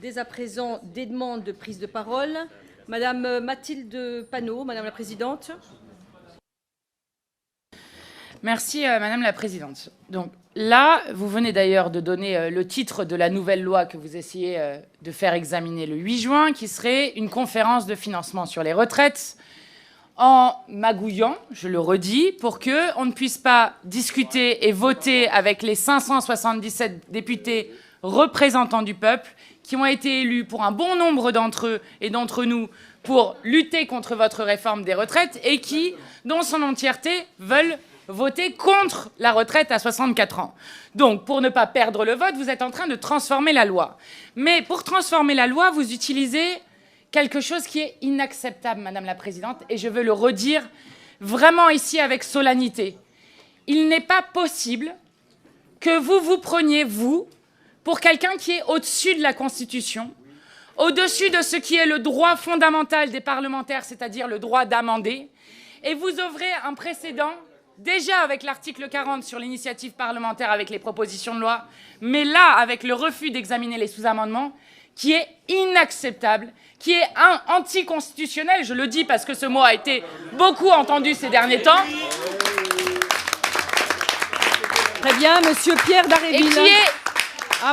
Dès à présent, des demandes de prise de parole. Madame Mathilde Panot, Madame la Présidente. Merci, Madame la Présidente. Donc là, vous venez d'ailleurs de donner le titre de la nouvelle loi que vous essayez de faire examiner le 8 juin, qui serait une conférence de financement sur les retraites, en magouillant, je le redis, pour qu'on ne puisse pas discuter et voter avec les 577 députés représentants du peuple qui ont été élus pour un bon nombre d'entre eux et d'entre nous pour lutter contre votre réforme des retraites et qui, dans son entièreté, veulent voter contre la retraite à 64 ans. Donc, pour ne pas perdre le vote, vous êtes en train de transformer la loi. Mais pour transformer la loi, vous utilisez quelque chose qui est inacceptable, Madame la Présidente, et je veux le redire vraiment ici avec solennité. Il n'est pas possible que vous vous preniez, vous, pour quelqu'un qui est au-dessus de la Constitution, au-dessus de ce qui est le droit fondamental des parlementaires, c'est-à-dire le droit d'amender, et vous ouvrez un précédent, déjà avec l'article 40 sur l'initiative parlementaire avec les propositions de loi, mais là, avec le refus d'examiner les sous-amendements, qui est inacceptable, qui est anticonstitutionnel, je le dis parce que ce mot a été beaucoup entendu ces derniers temps. Très bien, Monsieur Pierre Dharréville. Et qui est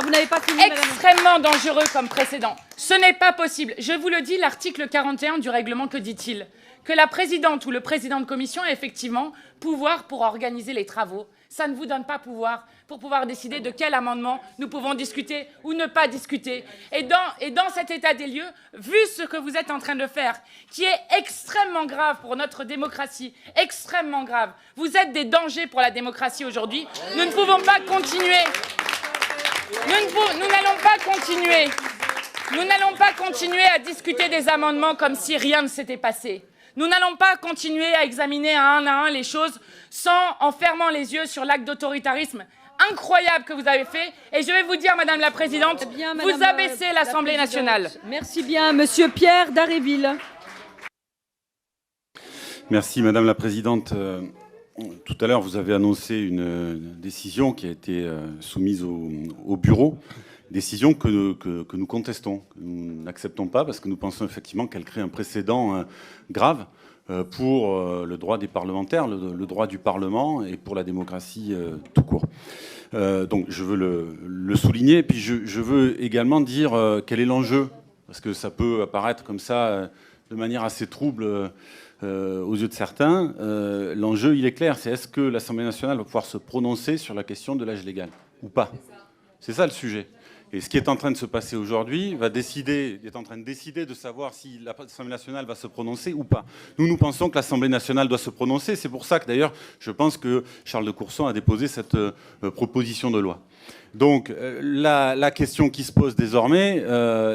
vous n'avez pas fini, extrêmement dangereux comme précédent. Ce n'est pas possible. Je vous le dis, l'article 41 du règlement, que dit-il? Que la présidente ou le président de commission a effectivement pouvoir pour organiser les travaux. Ça ne vous donne pas pouvoir pour pouvoir décider de quel amendement nous pouvons discuter ou ne pas discuter. Et dans cet état des lieux, vu ce que vous êtes en train de faire, qui est extrêmement grave pour notre démocratie, extrêmement grave, vous êtes des dangers pour la démocratie aujourd'hui, nous ne pouvons pas continuer. Nous n'allons pas continuer à discuter des amendements comme si rien ne s'était passé. Nous n'allons pas continuer à examiner à un les choses en fermant les yeux sur l'acte d'autoritarisme incroyable que vous avez fait. Et je vais vous dire, Madame la Présidente, vous abaissez l'Assemblée nationale. Merci bien, Monsieur Pierre Dharréville. Merci, Madame la Présidente. Tout à l'heure, vous avez annoncé une décision qui a été soumise au bureau. Décision que nous contestons, que nous n'acceptons pas parce que nous pensons effectivement qu'elle crée un précédent grave pour le droit des parlementaires, le droit du Parlement et pour la démocratie tout court. Donc je veux le souligner. Et puis je veux également dire quel est l'enjeu, parce que ça peut apparaître comme ça de manière assez trouble aux yeux de certains. L'enjeu, il est clair, c'est est-ce que l'Assemblée nationale va pouvoir se prononcer sur la question de l'âge légal ou pas? C'est ça le sujet. Et ce qui est en train de se passer aujourd'hui est en train de décider de savoir si l'Assemblée nationale va se prononcer ou pas. Nous pensons que l'Assemblée nationale doit se prononcer. C'est pour ça que, d'ailleurs, je pense que Charles de Courson a déposé cette proposition de loi. Donc, la question qui se pose désormais,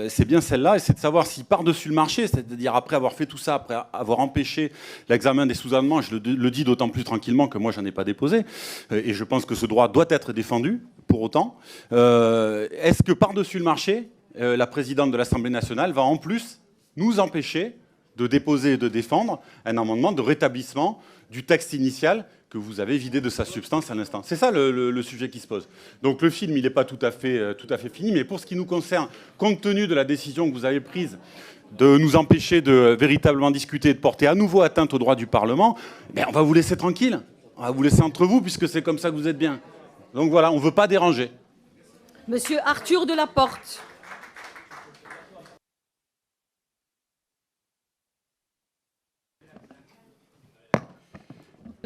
c'est bien celle-là, et c'est de savoir si par-dessus le marché, c'est-à-dire après avoir fait tout ça, après avoir empêché l'examen des sous-amendements, je le dis d'autant plus tranquillement que moi, j'en ai pas déposé, et je pense que ce droit doit être défendu, pour autant. Est-ce que par-dessus le marché, la présidente de l'Assemblée nationale va en plus nous empêcher de déposer et de défendre un amendement de rétablissement du texte initial que vous avez vidé de sa substance à l'instant? C'est ça le sujet qui se pose. Donc le film, il n'est pas tout à fait fini, mais pour ce qui nous concerne, compte tenu de la décision que vous avez prise de nous empêcher de véritablement discuter et de porter à nouveau atteinte au droit du Parlement, on va vous laisser tranquille. On va vous laisser entre vous, puisque c'est comme ça que vous êtes bien. Donc voilà, on ne veut pas déranger. Monsieur Arthur Delaporte.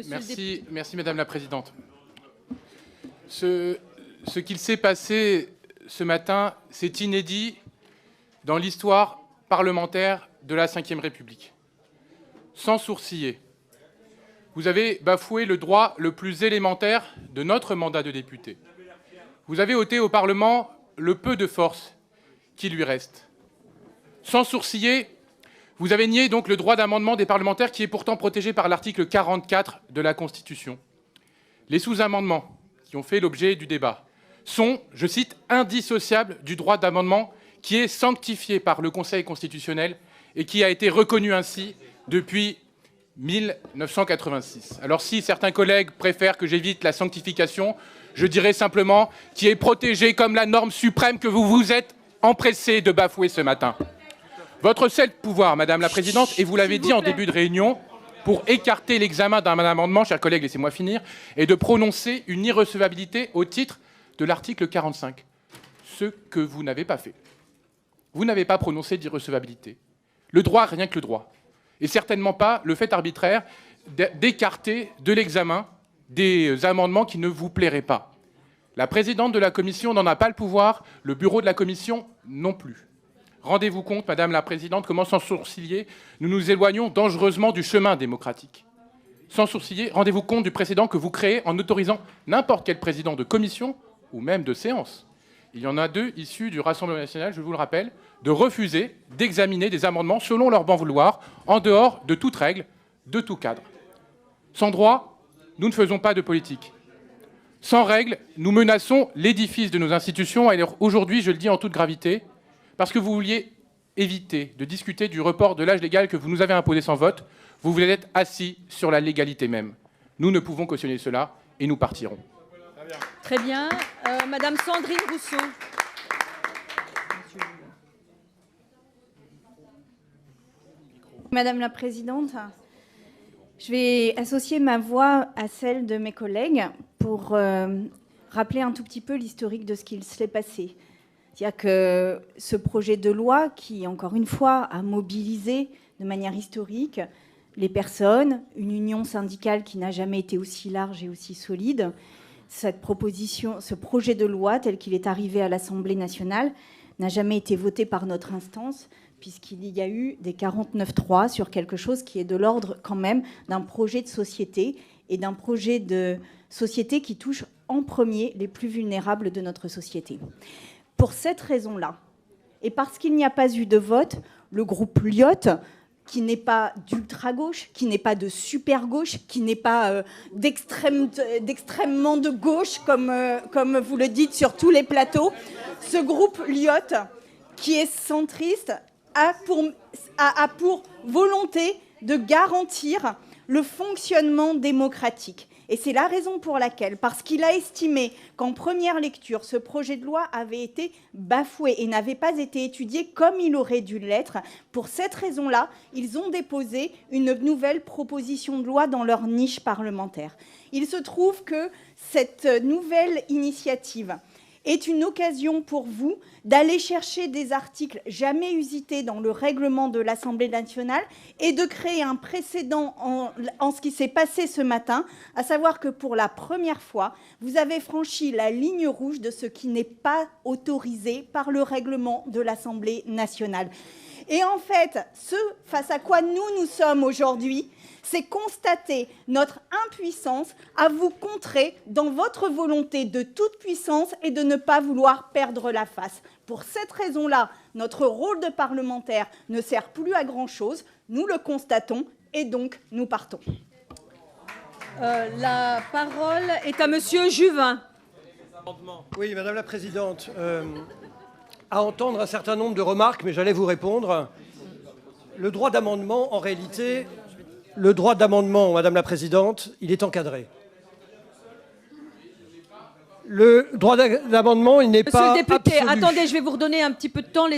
Merci Madame la Présidente. Ce qu'il s'est passé ce matin, c'est inédit dans l'histoire parlementaire de la Ve République. Sans sourciller, vous avez bafoué le droit le plus élémentaire de notre mandat de député. Vous avez ôté au Parlement le peu de force qui lui reste. Sans sourciller, vous avez nié donc le droit d'amendement des parlementaires qui est pourtant protégé par l'article 44 de la Constitution. Les sous-amendements qui ont fait l'objet du débat sont, je cite, indissociables du droit d'amendement qui est sanctifié par le Conseil constitutionnel et qui a été reconnu ainsi depuis 1986. Alors si certains collègues préfèrent que j'évite la sanctification, je dirais simplement qui est protégé comme la norme suprême que vous vous êtes empressé de bafouer ce matin. Votre seul pouvoir, Madame la Présidente, et vous l'avez dit en début de réunion, pour écarter l'examen d'un amendement, chers collègues, laissez-moi finir, et de prononcer une irrecevabilité au titre de l'article 45. Ce que vous n'avez pas fait. Vous n'avez pas prononcé d'irrecevabilité. Le droit, rien que le droit. Et certainement pas le fait arbitraire d'écarter de l'examen des amendements qui ne vous plairaient pas. La présidente de la commission n'en a pas le pouvoir, le bureau de la commission non plus. Rendez-vous compte, Madame la Présidente, comment sans sourciller, nous nous éloignons dangereusement du chemin démocratique. Sans sourciller, rendez-vous compte du précédent que vous créez en autorisant n'importe quel président de commission ou même de séance. Il y en a 2 issus du Rassemblement national, je vous le rappelle, de refuser d'examiner des amendements selon leur bon vouloir, en dehors de toute règle, de tout cadre. Sans droit, nous ne faisons pas de politique. Sans règles, nous menaçons l'édifice de nos institutions. Et aujourd'hui, je le dis en toute gravité, parce que vous vouliez éviter de discuter du report de l'âge légal que vous nous avez imposé sans vote, vous vous êtes assis sur la légalité même. Nous ne pouvons cautionner cela et nous partirons. Très bien. Madame Sandrine Rousseau. Madame la Présidente, je vais associer ma voix à celle de mes collègues pour rappeler un tout petit peu l'historique de ce qu'il s'est passé. C'est-à-dire que ce projet de loi qui, encore une fois, a mobilisé de manière historique les personnes, une union syndicale qui n'a jamais été aussi large et aussi solide, cette proposition, ce projet de loi tel qu'il est arrivé à l'Assemblée nationale n'a jamais été voté par notre instance puisqu'il y a eu des 49.3 sur quelque chose qui est de l'ordre quand même d'un projet de société et d'un projet de société qui touche en premier les plus vulnérables de notre société. Pour cette raison-là, et parce qu'il n'y a pas eu de vote, le groupe Lyotte, qui n'est pas d'ultra-gauche, qui n'est pas de super-gauche, qui n'est pas d'extrêmement de gauche, comme vous le dites sur tous les plateaux, ce groupe Lyotte, qui est centriste, a pour volonté de garantir le fonctionnement démocratique. Et c'est la raison pour laquelle, parce qu'il a estimé qu'en première lecture, ce projet de loi avait été bafoué et n'avait pas été étudié comme il aurait dû l'être. Pour cette raison-là, ils ont déposé une nouvelle proposition de loi dans leur niche parlementaire. Il se trouve que cette nouvelle initiative est une occasion pour vous d'aller chercher des articles jamais usités dans le règlement de l'Assemblée nationale et de créer un précédent en ce qui s'est passé ce matin, à savoir que pour la première fois, vous avez franchi la ligne rouge de ce qui n'est pas autorisé par le règlement de l'Assemblée nationale. Et en fait, ce face à quoi nous sommes aujourd'hui, c'est constater notre impuissance à vous contrer dans votre volonté de toute puissance et de ne pas vouloir perdre la face. Pour cette raison-là, notre rôle de parlementaire ne sert plus à grand-chose. Nous le constatons et donc nous partons. La parole est à Monsieur Juvin. Oui, Madame la Présidente, à entendre un certain nombre de remarques, mais j'allais vous répondre. Le droit d'amendement, en réalité, le droit d'amendement, Madame la Présidente, il est encadré. Le droit d'amendement, il n'est pas Monsieur le député, absolu. attendez, je vais vous redonner un petit peu de temps,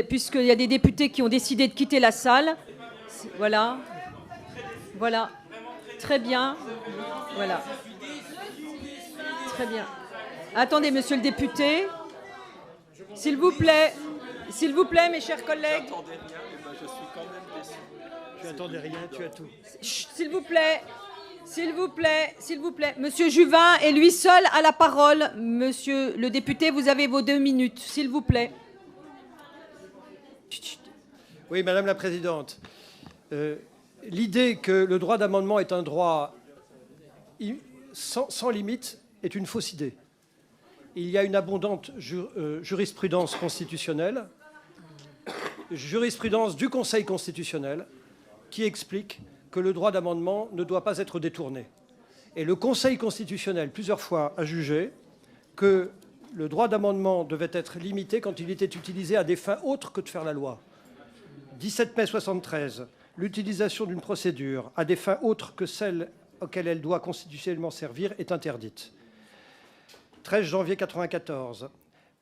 puisqu'il y a des députés qui ont décidé de quitter la salle. Voilà. Voilà. Très bien. Voilà. Très bien. Attendez, monsieur le député. S'il vous plaît, mes chers collègues. Tu attendais rien, tu as tout. Chut, s'il vous plaît. S'il vous plaît, s'il vous plaît. Monsieur Juvin est lui seul à la parole. Monsieur le député, vous avez vos 2 minutes, s'il vous plaît. Oui, Madame la Présidente, l'idée que le droit d'amendement est un droit sans limite est une fausse idée. Il y a une abondante jurisprudence constitutionnelle, jurisprudence du Conseil constitutionnel, qui explique que le droit d'amendement ne doit pas être détourné. Et le Conseil constitutionnel, plusieurs fois, a jugé que le droit d'amendement devait être limité quand il était utilisé à des fins autres que de faire la loi. 17 mai 1973, l'utilisation d'une procédure à des fins autres que celles auxquelles elle doit constitutionnellement servir est interdite. 13 janvier 1994,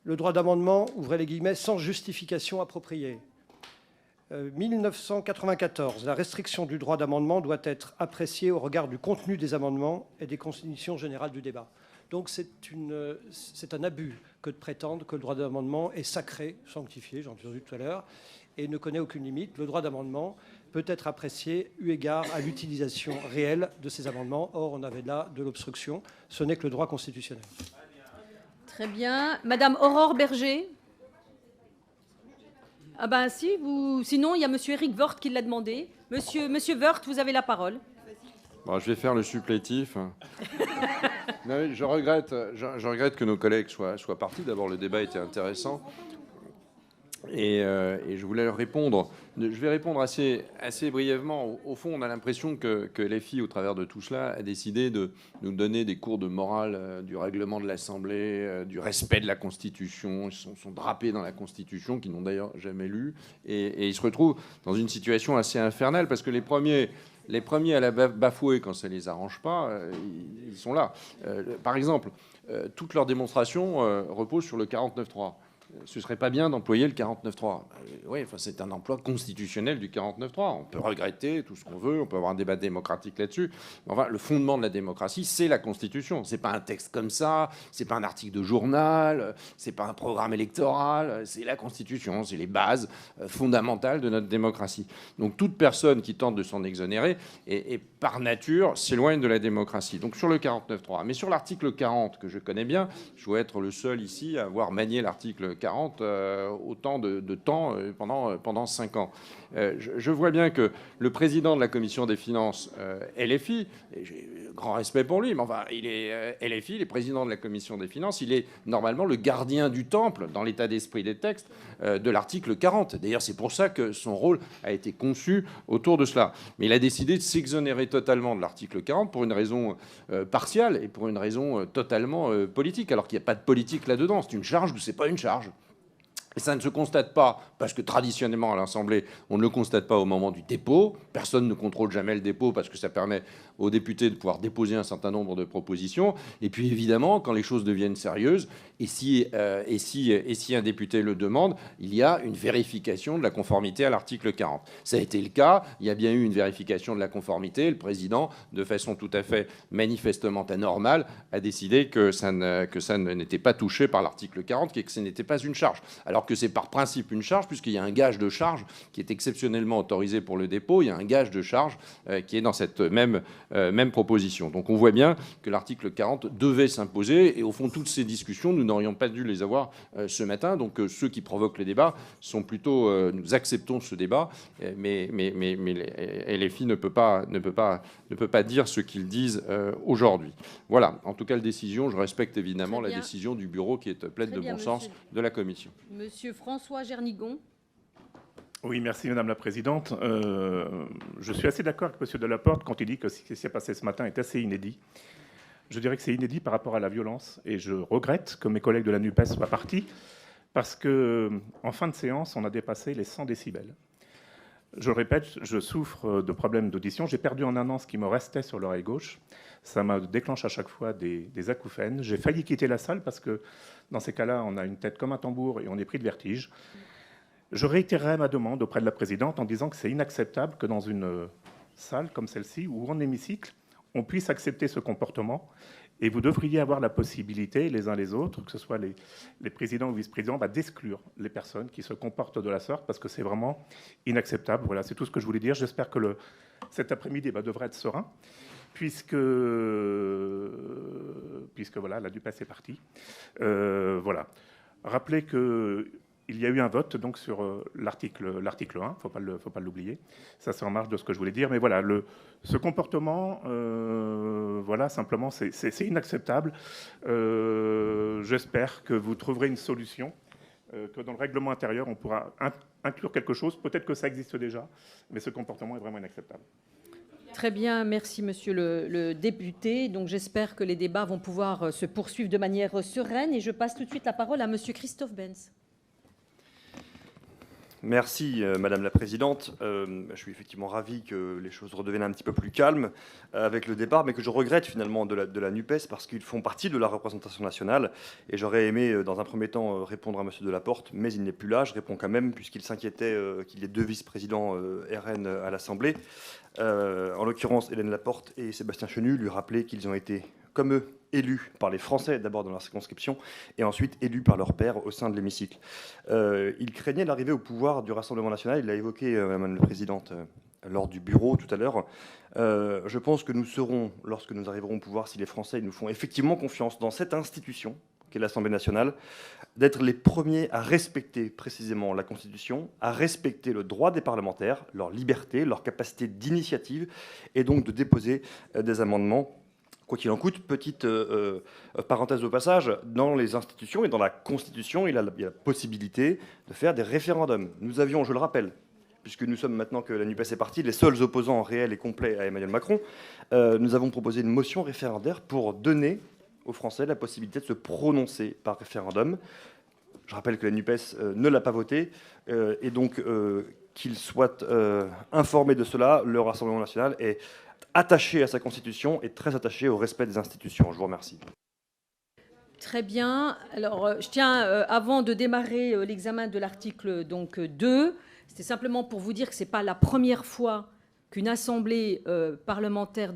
le droit d'amendement, ouvrez les guillemets, sans justification appropriée. 1994, la restriction du droit d'amendement doit être appréciée au regard du contenu des amendements et des conditions générales du débat. Donc c'est un abus que de prétendre que le droit d'amendement est sacré, sanctifié, j'en ai entendu tout à l'heure, et ne connaît aucune limite. Le droit d'amendement peut être apprécié eu égard à l'utilisation réelle de ces amendements. Or, on avait là de l'obstruction. Ce n'est que le droit constitutionnel. Très bien. Madame Aurore Berger. Ah ben si, sinon il y a monsieur Éric Woerth qui l'a demandé. Monsieur Woerth, vous avez la parole. Bon, je vais faire le supplétif. Non, je regrette que nos collègues soient partis. D'abord, le débat était intéressant. Et je voulais leur répondre. Je vais répondre assez brièvement. Au fond, on a l'impression que LFI, au travers de tout cela, a décidé de nous donner des cours de morale du règlement de l'Assemblée, du respect de la Constitution. Ils sont drapés dans la Constitution, qu'ils n'ont d'ailleurs jamais lu. Et ils se retrouvent dans une situation assez infernale, parce que les premiers à la bafouer quand ça ne les arrange pas, ils sont là. Par exemple, toute leur démonstration repose sur le 49.3. Ce serait pas bien d'employer le 49.3. Oui, enfin, c'est un emploi constitutionnel du 49.3. On peut regretter tout ce qu'on veut, on peut avoir un débat démocratique là-dessus. Mais enfin, le fondement de la démocratie, c'est la Constitution. C'est pas un texte comme ça, c'est pas un article de journal, c'est pas un programme électoral, c'est la Constitution, c'est les bases fondamentales de notre démocratie. Donc toute personne qui tente de s'en exonérer et par nature s'éloigne de la démocratie. Donc sur le 49.3. Mais sur l'article 40, que je connais bien, je dois être le seul ici à avoir manié l'article 40 autant de temps pendant 5 ans. Je vois bien que le président de la commission des finances LFI, et j'ai grand respect pour lui, mais enfin, il est LFI, il est président de la commission des finances, il est normalement le gardien du temple, dans l'état d'esprit des textes, de l'article 40. D'ailleurs, c'est pour ça que son rôle a été conçu autour de cela. Mais il a décidé de s'exonérer totalement de l'article 40 pour une raison partiale et pour une raison totalement politique, alors qu'il n'y a pas de politique là-dedans. C'est une charge ou c'est pas une charge. Et ça ne se constate pas, parce que traditionnellement à l'Assemblée, on ne le constate pas au moment du dépôt. Personne ne contrôle jamais le dépôt parce que ça permet aux députés de pouvoir déposer un certain nombre de propositions. Et puis évidemment, quand les choses deviennent sérieuses, et si un député le demande, il y a une vérification de la conformité à l'article 40. Ça a été le cas, il y a bien eu une vérification de la conformité. Le président, de façon tout à fait manifestement anormale, a décidé que ça n'était pas touché par l'article 40 et que ce n'était pas une charge. Alors que c'est par principe une charge, puisqu'il y a un gage de charge qui est exceptionnellement autorisé pour le dépôt. Il y a un gage de charge qui est dans cette même proposition. Donc on voit bien que l'article 40 devait s'imposer. Et au fond, toutes ces discussions, nous n'aurions pas dû les avoir ce matin. Donc ceux qui provoquent les débats sont plutôt... nous acceptons ce débat, mais LFI ne peut pas dire ce qu'ils disent aujourd'hui. Voilà. En tout cas, la décision, je respecte évidemment la décision du bureau qui est pleine de bon sens de la commission. Monsieur François Gernigon. Oui, merci Madame la Présidente. Je suis assez d'accord avec Monsieur Delaporte quand il dit que ce qui s'est passé ce matin est assez inédit. Je dirais que c'est inédit par rapport à la violence et je regrette que mes collègues de la NUPES soient partis parce qu'en fin de séance, on a dépassé les 100 décibels. Je le répète, je souffre de problèmes d'audition. J'ai perdu en un an ce qui me restait sur l'oreille gauche. Ça me déclenche à chaque fois des acouphènes. J'ai failli quitter la salle parce que dans ces cas-là, on a une tête comme un tambour et on est pris de vertige. Je réitérerai ma demande auprès de la présidente en disant que c'est inacceptable que dans une salle comme celle-ci ou en hémicycle, on puisse accepter ce comportement. Et vous devriez avoir la possibilité, les uns les autres, que ce soit les présidents ou vice-présidents, d'exclure les personnes qui se comportent de la sorte, parce que c'est vraiment inacceptable. Voilà, c'est tout ce que je voulais dire. J'espère que cet après-midi devrait être serein, puisque voilà, la NUPES est partie. Voilà. Rappelez que il y a eu un vote donc sur l'article 1, faut pas l'oublier. Ça, c'est en marge de ce que je voulais dire. Mais voilà, ce comportement, voilà, simplement, c'est inacceptable. J'espère que vous trouverez une solution, que dans le règlement intérieur, on pourra inclure quelque chose. Peut-être que ça existe déjà, mais ce comportement est vraiment inacceptable. Très bien, merci Monsieur le député. Donc j'espère que les débats vont pouvoir se poursuivre de manière sereine. Et je passe tout de suite la parole à Monsieur Christophe Benz. Merci Madame la Présidente. Je suis effectivement ravi que les choses redeviennent un petit peu plus calmes avec le départ, mais que je regrette finalement de la NUPES parce qu'ils font partie de la représentation nationale. Et j'aurais aimé dans un premier temps répondre à Monsieur Delaporte, mais il n'est plus là. Je réponds quand même puisqu'il s'inquiétait qu'il y ait 2 vice-présidents RN à l'Assemblée. En l'occurrence, Hélène Laporte et Sébastien Chenu lui rappelaient qu'ils ont été, comme eux, élus par les Français, d'abord dans leur circonscription, et ensuite élus par leurs pairs au sein de l'hémicycle. Il craignait l'arrivée au pouvoir du Rassemblement national, il l'a évoqué, Madame la Présidente, lors du bureau tout à l'heure. Je pense que nous serons, lorsque nous arriverons au pouvoir, si les Français nous font effectivement confiance dans cette institution, qu'est l'Assemblée nationale, d'être les premiers à respecter précisément la Constitution, à respecter le droit des parlementaires, leur liberté, leur capacité d'initiative, et donc de déposer des amendements. Quoi qu'il en coûte, petite parenthèse au passage, dans les institutions et dans la Constitution, il y a la possibilité de faire des référendums. Nous avions, je le rappelle, puisque nous sommes maintenant que la NUPES est partie, les seuls opposants réels et complets à Emmanuel Macron, nous avons proposé une motion référendaire pour donner aux Français la possibilité de se prononcer par référendum. Je rappelle que la NUPES ne l'a pas voté, et donc qu'ils soient informés de cela. Le Rassemblement national est attaché à sa Constitution et très attaché au respect des institutions. Je vous remercie. Très bien. Alors, je tiens, avant de démarrer l'examen de l'article 2, c'était simplement pour vous dire que ce n'est pas la première fois qu'une assemblée parlementaire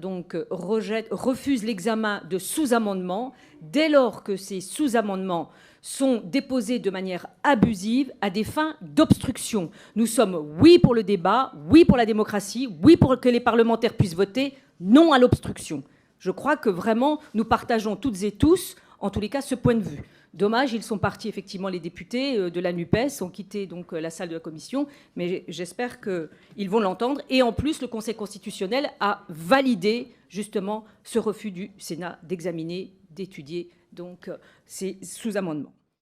refuse l'examen de sous-amendements, dès lors que ces sous-amendements sont déposés de manière abusive à des fins d'obstruction. Nous sommes oui pour le débat, oui pour la démocratie, oui pour que les parlementaires puissent voter, non à l'obstruction. Je crois que vraiment nous partageons toutes et tous, en tous les cas, ce point de vue. Dommage, ils sont partis effectivement, les députés de la NUPES ont quitté donc la salle de la commission, mais j'espère qu'ils vont l'entendre. Et en plus, le Conseil constitutionnel a validé justement ce refus du Sénat d'examiner, d'étudier donc ces sous-amendements.